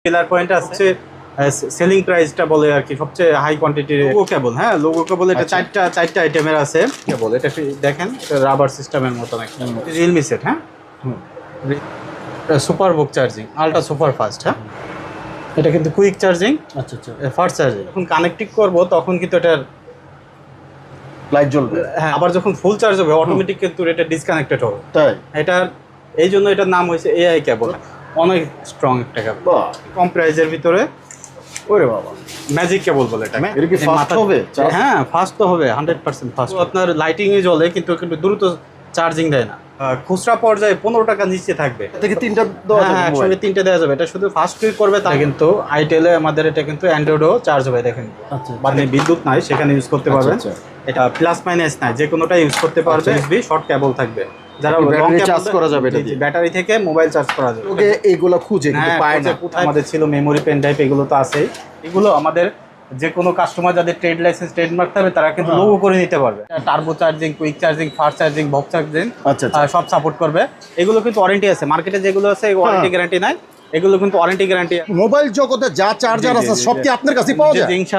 Seller point আছে selling প্রাইসটা বলে আর কি সবচেয়ে হাই কোয়ান্টিটির লোগো কেবল। হ্যাঁ, লোগো কেবল এটা চারটা আইটেমের আছে কেবল। এটা দেখেন, এটা রাবার সিস্টেমের মতো নাকি রিয়েলমি সেট। হ্যাঁ, সুপার বুক চার্জিং, আলট্রা সুপার ফাস্ট। হ্যাঁ, এটা কিন্তু কুইক চার্জিং, আচ্ছা আচ্ছা, ফাস্ট চার্জিং। যখন কানেক্টিং করব তখন কিন্তু এটার লাইট জ্বলবে। হ্যাঁ, আবার যখন ফুল চার্জ হবে অটোমেটিক কিন্তু এটা ডিসকানেক্টেড হবে। তাই? এটার এই জন্য এটার নাম হয়েছে এআই কেবল। অনেক স্ট্রং একটা কেবল, বাহ, কম প্রাইজের ভিতরে। ওরে বাবা, ম্যাজিক কেবল বলে এটা। এটা কি ফাস্ট হবে? হ্যাঁ, ফাস্ট তো হবে, 100% ফাস্ট। আপনার লাইটিং এ জ্বলে কিন্তু দ্রুত চার্জিং দেয় না। খুচরা পর্যায়ে 15 টাকা নিচে থাকবে। এটা থেকে তিনটা দেওয়া যাবে? হ্যাঁ, একসঙ্গে 3টে দেওয়া যাবে। এটা শুধু ফাস্ট ক্লিক করবে তা কিন্তু আইটেলে আমাদের এটা কিন্তু অ্যান্ড্রয়েডও চার্জ হবে। দেখেন, আচ্ছা, মানে বিদ্যুৎ নাই সেখানে ইউজ করতে পারবেন। আচ্ছা। এটা প্লাস মাইনাস নাই, যে কোনোটা ইউজ করতে পারবে। ইউএসবি শর্ট কেবল থাকবে, যারা ব্যাটারি চার্জ করা যাবে এটা দিয়ে? ব্যাটারি থেকে মোবাইল চার্জ করা যাবে। ওকে, এইগুলা খুঁজে কিন্তু হ্যাঁ, পায় না। কোথায় আমাদের ছিল মেমোরি পেন ড্রাইভ, এগুলো তো আছেই। এগুলো আমাদের যে কোনো কাস্টমার যাদের ট্রেড লাইসেন্স ট্রেডমার্ক থাকবে তারা কিন্তু লোগো করে নিতে পারবে। Turbo charging, quick charging, fast charging, box charging আচ্ছা, সব সাপোর্ট করবে। এগুলো কিন্তু ওয়ারেন্টি আছে। মার্কেটে যেগুলো আছে ওয়ারেন্টি গ্যারান্টি নাই, এগুলো কিন্তু ওয়ারেন্টি গ্যারান্টি। মোবাইল জগতে যা চার্জার আছে সব কি আপনার কাছে পাওয়া যায়?